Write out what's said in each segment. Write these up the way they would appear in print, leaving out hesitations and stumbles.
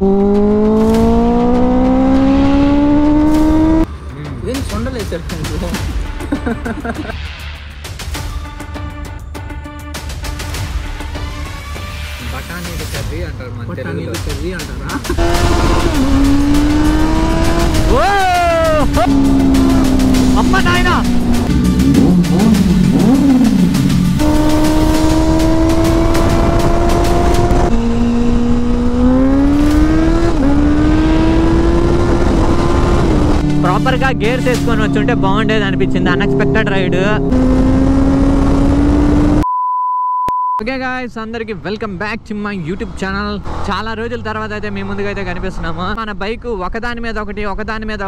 ఇదేం కొండలేసారు బఠానీలు కర్రీ అంటారు, బఠానీలు కర్రీ అంటారా? అమ్మ నాయనా ప్రాపర్ గా గేర్స్ వేసుకొని వచ్చుంటే బాగుండేది అనిపించింది. Unexpected ride. ఓకే గాయ్స్, అందరికి welcome back to my YouTube channel. చాలా రోజుల తర్వాత అయితే మీ ముందుగా అయితే కనిపిస్తున్నాము. మన బైక్ ఒకదాని మీద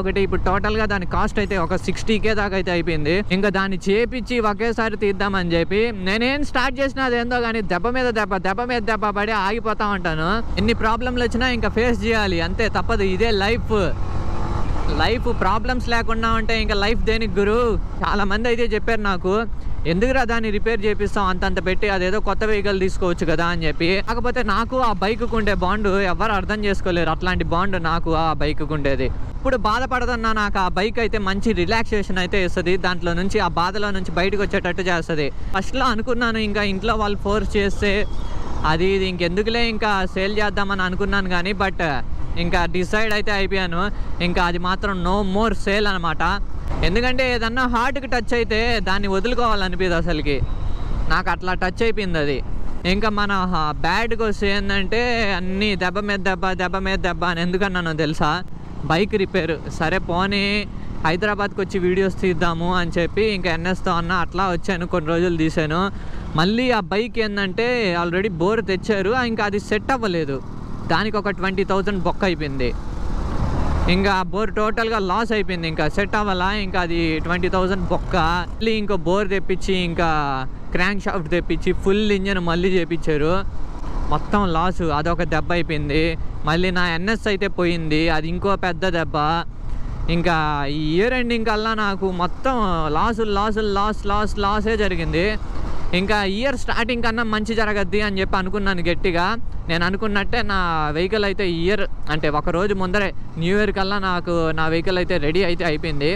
ఒకటి ఇప్పుడు టోటల్ గా దాని కాస్ట్ అయితే ఒక 60K దాకా అయితే అయిపోయింది. ఇంకా దాన్ని చేపించి ఒకేసారి తీద్దామని చెప్పి నేనేం స్టార్ట్ చేసినా అదేందో కానీ దెబ్బ మీద దెబ్బ పడి ఆగిపోతా ఉంటాను. ఎన్ని ప్రాబ్లంలు వచ్చినా ఇంకా ఫేస్ చేయాలి, అంతే, తప్పదు. ఇదే లైఫ్ ప్రాబ్లమ్స్ లేకుండా ఉంటే ఇంకా లైఫ్ దేనికి గురు. చాలా మంది అయితే చెప్పారు నాకు, ఎందుకురా దాన్ని రిపేర్ చేపిస్తాం అంతంత పెట్టి, అదేదో కొత్త వెహికల్ తీసుకోవచ్చు కదా అని చెప్పి. కాకపోతే నాకు ఆ బైక్ ఉండే బాండ్ ఎవరు అర్థం చేసుకోలేరు. అట్లాంటి బాండ్ నాకు ఆ బైక్ ఉండేది. ఇప్పుడు బాధపడుతున్నా, నాకు ఆ బైక్ అయితే మంచి రిలాక్సేషన్ అయితే ఇస్తుంది. దాంట్లో నుంచి ఆ బాధలో నుంచి బయటకు వచ్చేటట్టు చేస్తుంది. ఫస్ట్లో అనుకున్నాను ఇంకా ఇంట్లో వాళ్ళు ఫోర్స్ చేస్తే అది ఇంకెందుకులే ఇంకా సేల్ చేద్దామని అనుకున్నాను కానీ, బట్ ఇంకా డిసైడ్ అయితే అయిపోయాను. ఇంకా అది మాత్రం నో మోర్ సేల్ అనమాట. ఎందుకంటే ఏదన్నా హార్ట్కి టచ్ అయితే దాన్ని వదులుకోవాలనిపించదు అసలుకి. నాకు అట్లా టచ్ అయిపోయింది అది. ఇంకా మన బ్యాడ్కి వస్తే ఏంటంటే అన్నీ దెబ్బ మీద దెబ్బ అని ఎందుకన్నానో తెలుసా? బైక్ రిపేర్ సరే పోనీ హైదరాబాద్కి వచ్చి వీడియోస్ తీద్దాము అని చెప్పి ఇంకా ఎన్ఎస్తో అట్లా వచ్చాను. కొన్ని రోజులు తీసాను. మళ్ళీ ఆ బైక్ ఏంటంటే ఆల్రెడీ బోర్ తెచ్చారు, ఇంకా అది సెట్ అవ్వలేదు. దానికి ఒక 20,000 బొక్క అయిపోయింది. ఇంకా బోర్ టోటల్గా లాస్ అయిపోయింది. ఇంకా సెట్ అవ్వాలా, ఇంకా అది 20,000 బొక్క. మళ్ళీ ఇంకో బోర్ తెప్పించి ఇంకా క్రాంక్ షాఫ్ట్ తెప్పించి ఫుల్ ఇంజన్ మళ్ళీ చేపించారు. మొత్తం లాసు. అదొక దెబ్బ అయిపోయింది. మళ్ళీ నా ఎన్ఎస్ అయితే పోయింది, అది ఇంకో పెద్ద దెబ్బ. ఇంకా ఈ ఇయర్ ఎండింగ్ కల్లా నాకు మొత్తం లాసే జరిగింది. ఇంకా ఇయర్ స్టార్టింగ్ కన్నా మంచి జరగద్ది అని చెప్పి అనుకున్నాను గట్టిగా. నేను అనుకున్నట్టే నా వెహికల్ అయితే ఇయర్ అంటే ఒక రోజు ముందరే న్యూ ఇయర్ కల్లా నాకు నా వెహికల్ అయితే రెడీ అయితే అయిపోయింది.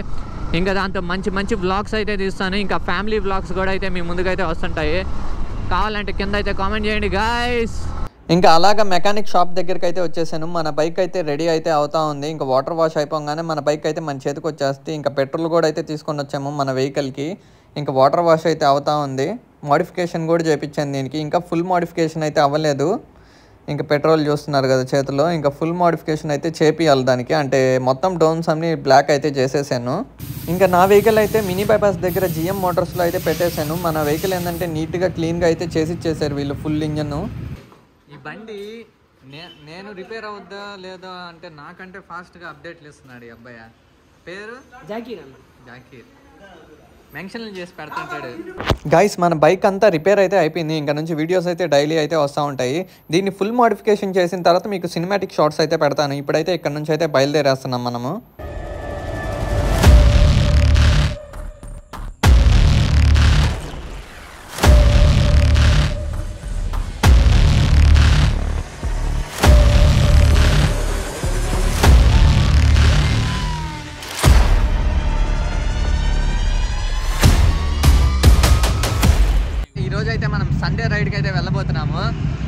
ఇంకా దాంతో మంచి వ్లాగ్స్ అయితే తీస్తాను. ఇంకా ఫ్యామిలీ వ్లాగ్స్ కూడా అయితే మీ ముందుకైతే వస్తుంటాయి. కావాలంటే కింద అయితే కామెంట్ చేయండి గాయ్స్. ఇంకా అలాగా మెకానిక్ షాప్ దగ్గరికి అయితే వచ్చేసాను. మన బైక్ అయితే రెడీ అయితే అవుతా ఉంది. ఇంకా వాటర్ వాష్ అయిపోగానే మన బైక్ అయితే మన చేతికి వచ్చేస్తే ఇంకా పెట్రోల్ కూడా అయితే తీసుకొని వచ్చాము మన వెహికల్కి. ఇంకా వాటర్ వాష్ అయితే అవుతా ఉంది. మోడిఫికేషన్ కూడా చేయించాను దీనికి. ఇంకా ఫుల్ మోడిఫికేషన్ అయితే అవ్వలేదు. ఇంకా పెట్రోల్ చూస్తున్నారు కదా చేతిలో, ఇంకా ఫుల్ మోడిఫికేషన్ అయితే చేపియాలి దానికి. అంటే మొత్తం డౌన్స్ అన్ని బ్లాక్ అయితే చేసేసాను. ఇంకా నా వెహికల్ అయితే మినీ బైపాస్ దగ్గర జిఎం మోటార్స్లో అయితే పెట్టేశాను. మన వెహికల్ ఏంటంటే నీట్గా క్లీన్గా అయితే చేసి ఇచ్చేసారు వీళ్ళు ఫుల్ ఇంజన్. ఈ బండి నేను రిపేర్ అవుద్దా లేదా అంటే నాకంటే ఫాస్ట్గా అప్డేట్లు ఇస్తున్నాడు ఈ అబ్బాయి. పేరు జాకీర్. మెన్షన్లు చేసి పెడుతుంటాడు. గైస్, మన బైక్ అంతా రిపేర్ అయితే అయిపోయింది. ఇంకా నుంచి వీడియోస్ అయితే డైలీ అయితే వస్తూ ఉంటాయి. దీన్ని ఫుల్ మోడిఫికేషన్ చేసిన తర్వాత మీకు సినిమాటిక్ షార్ట్స్ అయితే పెడతాను. ఇప్పుడైతే ఇక్కడ నుంచి అయితే బయలుదేరేస్తున్నాం మనము. ఈరోజైతే మనం సండే రైడ్కి అయితే వెళ్ళబోతున్నాము.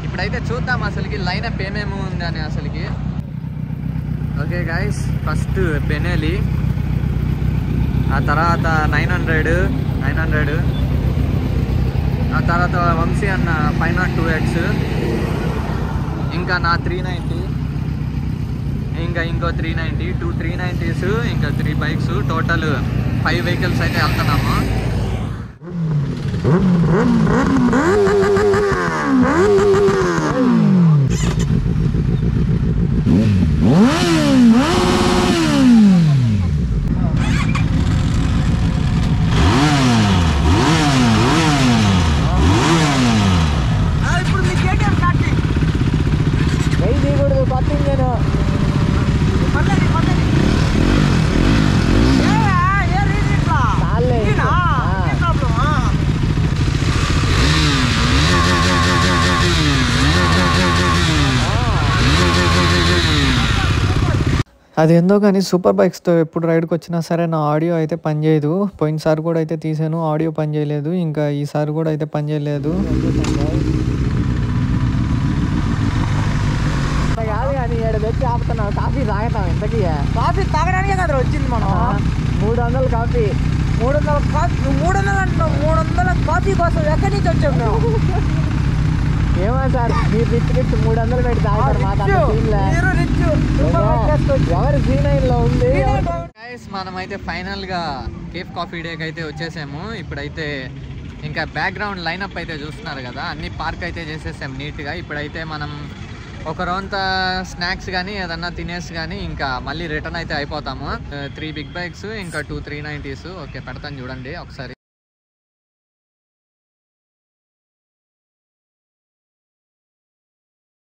ఇప్పుడైతే చూద్దాం అసలుకి లైనప్ ఏమేమి ఉంది అని అసలుకి. ఓకే గాయస్, ఫస్ట్ బెనెలి, ఆ తర్వాత 900, ఆ తర్వాత వంశీ అన్న 502X, ఇంకా నా 390, ఇంకా ఇంకో 390, 2 390s, ఇంకా 3 బైక్స్, టోటల్ 5 వెహికల్స్ అయితే వెళ్తున్నాము. అదేందో కానీ సూపర్ బైక్స్తో ఎప్పుడు రైడ్కి వచ్చినా సరే నా ఆడియో అయితే పనిచేయదు. పోయినసారి కూడా అయితే తీసాను, ఆడియో పనిచేయలేదు. ఇంకా ఈసారి కూడా అయితే పనిచేయలేదు. కాదు కానీ ఏడు తెచ్చి ఆపుతున్నావు. కాఫీ తాగుతాం ఇంతకీ? కాఫీ తాగడానికే కదా వచ్చింది మనం. 300 కాఫీ. 300 కాఫీ. నువ్వు 300 అంటున్నావు. 300 కాఫీ కోసం ఎక్కడి నుంచి వచ్చావు మేము? ఏమో సార్, మీరు రిచ్ 300 పెట్టి తాగుతారు. ఎవరు C9 లో ఉంది. మనమైతే ఫైనల్ గా కేఫ్ కాఫీ డేకి అయితే వచ్చేసాము. ఇప్పుడైతే ఇంకా బ్యాక్గ్రౌండ్ లైనప్ అయితే చూస్తున్నారు కదా, అన్ని పార్క్ అయితే చేసేసాం నీట్గా. ఇప్పుడైతే మనం ఒక రౌండ్ స్నాక్స్ కానీ ఏదన్నా తినేసి కానీ ఇంకా మళ్ళీ రిటర్న్ అయితే అయిపోతాము. 3 బిగ్ బైక్స్ ఇంకా 2 390s. ఓకే, పెడతాను చూడండి ఒకసారి.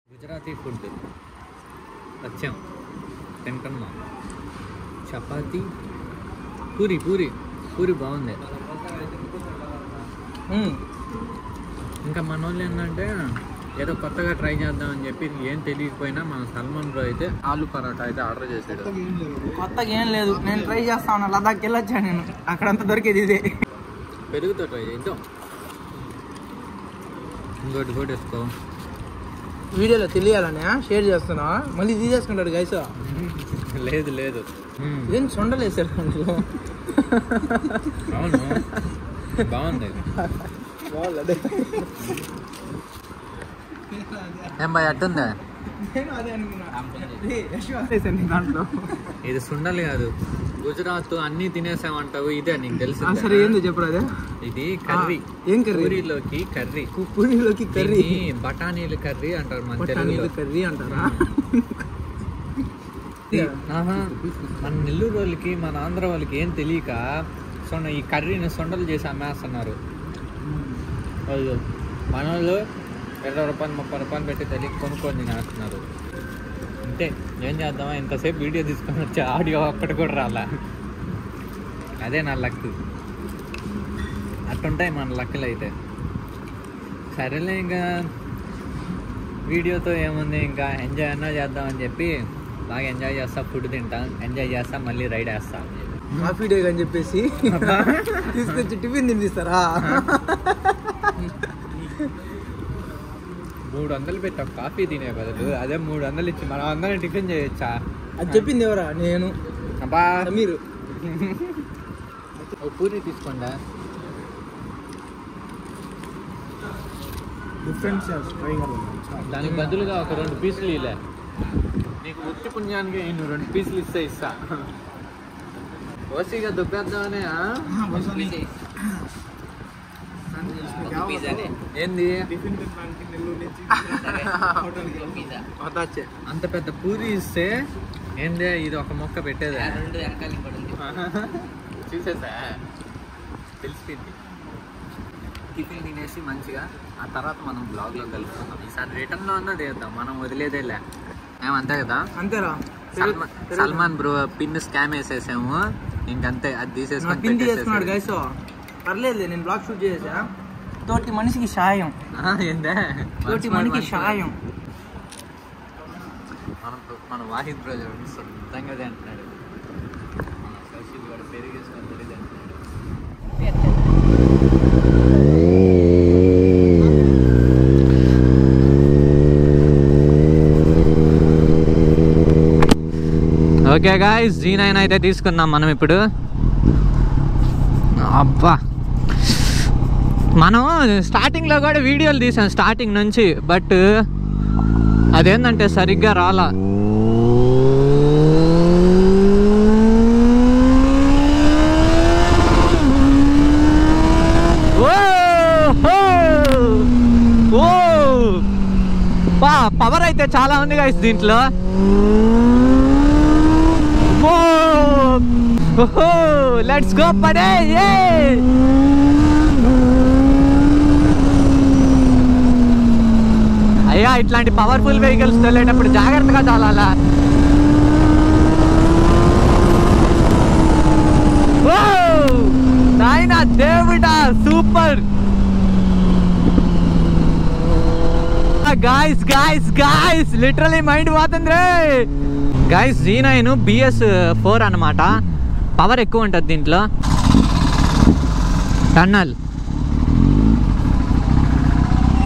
గుజరాతీ ఫుడ్ వచ్చాం, తింటున్నాం. చపాతి, పూరి పూరి పూరి బాగుంది. ఇంకా మన వాళ్ళు ఏంటంటే ఏదో కొత్తగా ట్రై చేద్దామని చెప్పి ఏం తెలియకపోయినా మన సల్మాన్ బ్రో అయితే ఆలు పరోటా అయితే ఆర్డర్ చేసాడు. కొత్తగా ఏం లేదు, నేను ట్రై చేస్తా ఉన్నా. లదాఖ్కి వెళ్ళొచ్చాను నేను, అక్కడంతా దొరికేది ఇదే. పెరుగుతో ట్రై చేద్దాం. ఇంకోటి కూడా వేసుకో. వీడియోలో తెలియాలనే షేర్ చేస్తున్నా, మళ్ళీ తీసేసుకుంటాడు గైస్. లేదు లేదు, ఏం సొండలేసారు. అవును, బాగుంది. ఏం బాయ్ అట్టుందా? ఇది సుండలు కాదు, గుజరాత్ అన్ని తినేసామంటావు. ఇదే నీకు తెలుసు. సరే ఏందో చెప్పరా? అదే ఇది కర్రీ. ఏం కర్రీ? పూరీలోకి కర్రీ. పూరీలోకి కర్రీ. బఠానీలు కర్రీ అంటారు మన తెలుగులో. కర్రీ అంటారా? మన నెల్లూరు వాళ్ళకి మన ఆంధ్ర వాళ్ళకి ఏం తెలియక ఈ కర్రీని సొండలు చేసి అమ్మేస్తున్నారు. వాళ్ళు మన వాళ్ళు 20 రూపాయలు 30 రూపాయలు పెట్టి తెలియక కొనుక్కొని తినేస్తున్నారు. అంతే, ఏం చేద్దామా? ఇంతసేపు వీడియో తీసుకొని వచ్చి ఆడియో ఒక్కటి కూడా రాలా. అదే నా లక్. అట్టుంటాయి మన లక్కులు అయితే. సరేలే, ఇంకా వీడియోతో ఏముంది, ఇంకా ఎంజాయ్ అన్నా చేద్దామని చెప్పి బాగా ఎంజాయ్ చేస్తా, ఫుడ్ తింటా, ఎంజాయ్ చేస్తా, మళ్ళీ రైడ్ వేస్తా. కాఫీ డే అని చెప్పేసి తీసుకొచ్చి టిఫిన్ తినిపిస్తారా? 300 పెట్టి ఒక కాఫీ తినే బదులు అదే 300 ఇచ్చి మనం అందరం టిఫిన్ చేయొచ్చా? అది చెప్పింది ఎవరా? నేను. అబ్బా మీరు ఒక పూరి తీసుకోండి. దానికి బదులుగా ఒక 2 పీసులు ఇలే. నీకు ఉత్తి పుణ్యానికి నువ్వు 2 పీసులు ఇస్తా. ఓసిగా దుబ్బేద్దామనే. ఏంది అంత పెద్ద పూరి ఇస్తే ఏందే ఇది ఒక మొక్క పెట్టేదా? చూసేసా, తెలిసిపోయింది. టిఫిన్ తినేసి మంచిగా ఆ తర్వాత మనం బ్లాగ్లో కలుపుకుందాం. ఈసారి రిటర్న్లో అన్నది చేద్దాం, మనం వదిలేదేలే. మేమంతే కదా? అంతేరా. సల్మాన్ బ్రో పిన్ స్కామ్ వేసేసాము, ఇంకంతే. అది తీసేసుకున్నాడు గైస్. పర్లేదు, నేను బ్లాగ్ షూట్ చేసా. తోటి మనిషికి సాయం. ఏందే తోటి మనిషికి సాయం. మన వాహిద్ బ్రో సొంతంగా అంటున్నాడు. ఓకే గాయ్స్, G9 అయితే తీసుకుందాం మనం ఇప్పుడు. అబ్బా, మనం స్టార్టింగ్లో కూడా వీడియోలు తీసాం స్టార్టింగ్ నుంచి, బట్ అదేంటంటే సరిగ్గా రాలా. పవర్ అయితే చాలా ఉంది గాయ్స్ దీంట్లో. లెట్స్ గో పడే. అయ్యా, ఇట్లాంటి పవర్ఫుల్ వెహికల్స్ వెళ్ళేటప్పుడు జాగ్రత్తగా చాలాలా. నాయనా దేవుడా, సూపర్. గాయ్స్ లిటరలీ మైండ్ పోతుంది రే. గైస్ Z9 BS4 అన్నమాట. పవర్ ఎక్కువ ఉంటుంది దీంట్లో.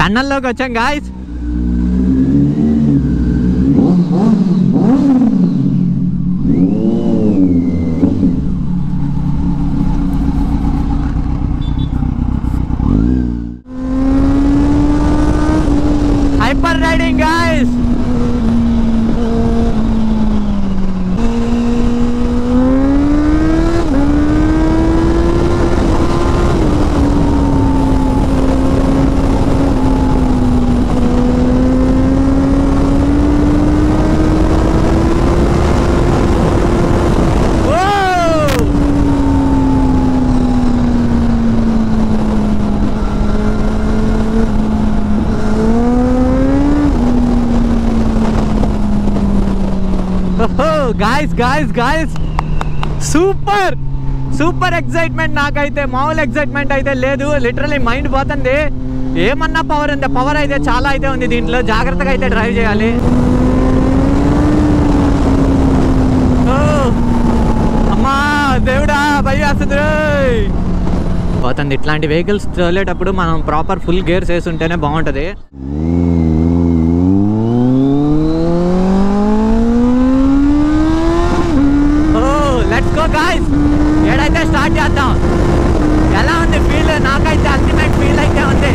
టన్నల్లోకి వచ్చాం guys. Hyper riding guys. Guys super excitement. నాకైతే మామూలు ఎక్సైట్మెంట్ అయితే లేదు. లిటరలీ మైండ్ పోతుంది. ఏమన్నా పవర్ ఉంది. పవర్ అయితే చాలా అయితే ఉంది దీంట్లో. జాగ్రత్తగా అయితే డ్రైవ్ చేయాలి. అమ్మా దేవుడా భయ్యేస్తుంది పోతుంది. ఇట్లాంటి వెహికల్స్ తోలేటప్పుడు మనం ప్రాపర్ ఫుల్ గేర్స్ వేసి ఉంటేనే బాగుంటుంది. ఏడైతే స్టార్ట్ చేద్దాం. ఎలా ఉంది ఫీల్? నాకైతే అల్టిమేట్ ఫీల్ అయితే ఉంది.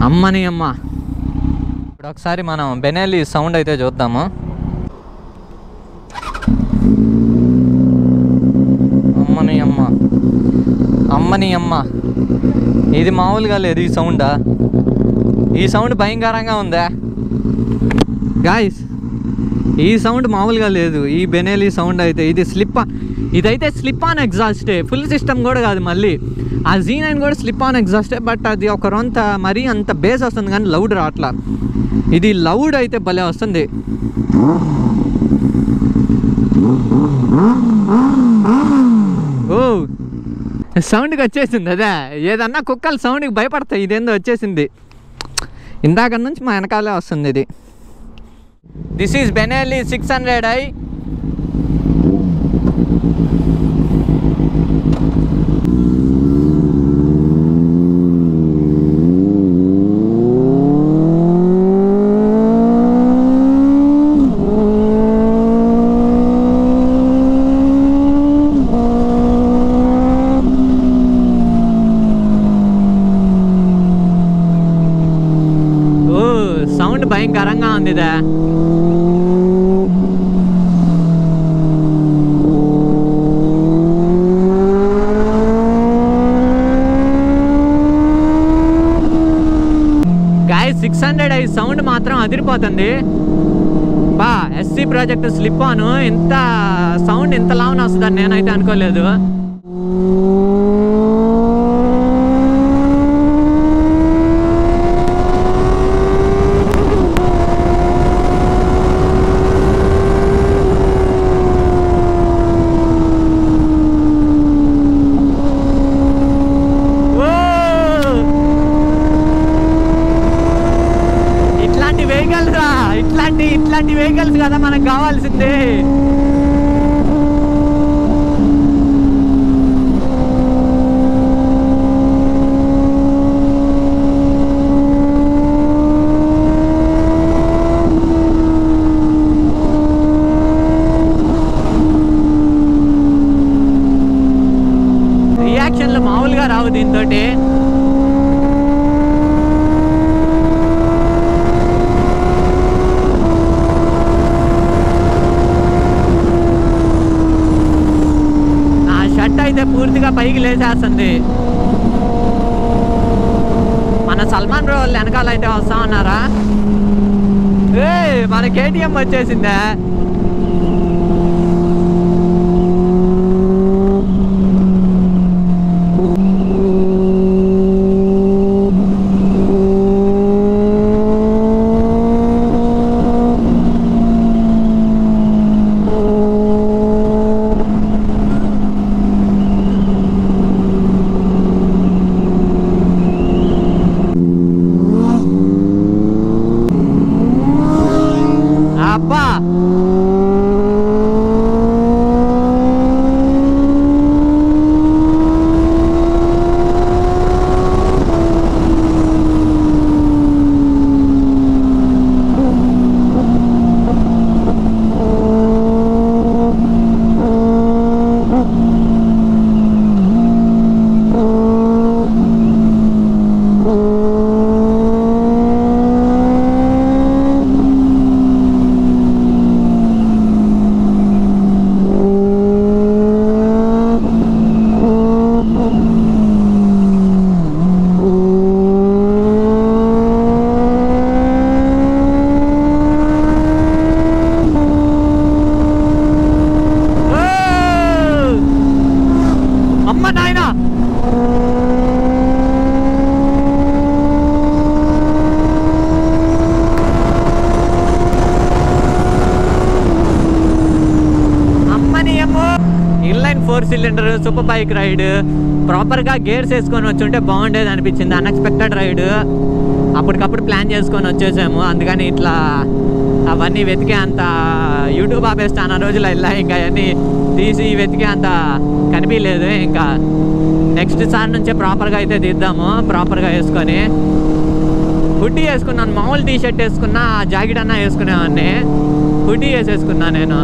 అమ్మని అమ్మ. ఇప్పుడు ఒకసారి మనం బెనెలీ సౌండ్ అయితే చూద్దాము. అమ్మని అమ్మ ఇది మామూలుగా లేదు. ఈ సౌండా? ఈ సౌండ్ భయంకరంగా ఉందా గాయస్? ఈ సౌండ్ మామూలుగా లేదు. ఈ బెనెలీ సౌండ్ అయితే ఇదైతే స్లిప్ ఆన్ ఎగ్జాస్టే. ఫుల్ సిస్టమ్ కూడా కాదు. మళ్ళీ ఆ Z9 కూడా స్లిప్ ఆన్ ఎగ్జాస్టే. బట్ అది ఒక రొంత మరీ అంత బేస్ వస్తుంది కానీ లౌడ్ రావట్లా. ఇది లౌడ్ అయితే భలే వస్తుంది. ఓ సౌండ్కి వచ్చేసింది. అదే ఏదన్నా కుక్కలు సౌండ్కి భయపడతాయి. ఇదేందో వచ్చేసింది. ఇందాక నుంచి మా వెనకాలే వస్తుంది ఇది. This is Benelli 600i. Sound భయంకరంగా ఉంది ఇదే. గాయస్ 600i సౌండ్ మాత్రం అదిరిపోతుంది. బా SC ప్రాజెక్ట్ స్లిప్ ఆన్ ఇంత సౌండ్ ఇంత లావున వస్తుందని నేనైతే అనుకోలేదు. ఇట్లాంటి వెహికల్స్ కదా మనకు కావాల్సిందే. రియాక్షన్లు మామూలుగా రావు దీంతో. అయితే పూర్తిగా పైకి లేచేస్తుంది. మన సల్మాన్ బ్రో వాళ్ళు వెనకాల అయితే వస్తా ఉన్నారా? మన KTM వచ్చేసిందే. Inline 4 cylinder super bike ride, ప్రాపర్గా గేర్స్ వేసుకొని వచ్చి ఉంటే బాగుండేది అనిపించింది. అన్ఎక్స్పెక్టెడ్ రైడ్, అప్పటికప్పుడు ప్లాన్ చేసుకొని వచ్చేసాము. అందుకని ఇట్లా అవన్నీ వెతికే అంత యూట్యూబ్ ఆపేస్తే అన్న రోజులు ఇలా ఇంకా అవన్నీ తీసి వెతికే అంత కనిపించలేదు. ఇంకా నెక్స్ట్ సారి నుంచే ప్రాపర్గా అయితే తీద్దాము, ప్రాపర్గా వేసుకొని. హుడ్డీ వేసుకున్నాను, మామూలు టీ షర్ట్ వేసుకున్నా, జాకెట్ అన్నా వేసుకునేవాడిని. హుడ్డీ వేసేసుకున్నా నేను.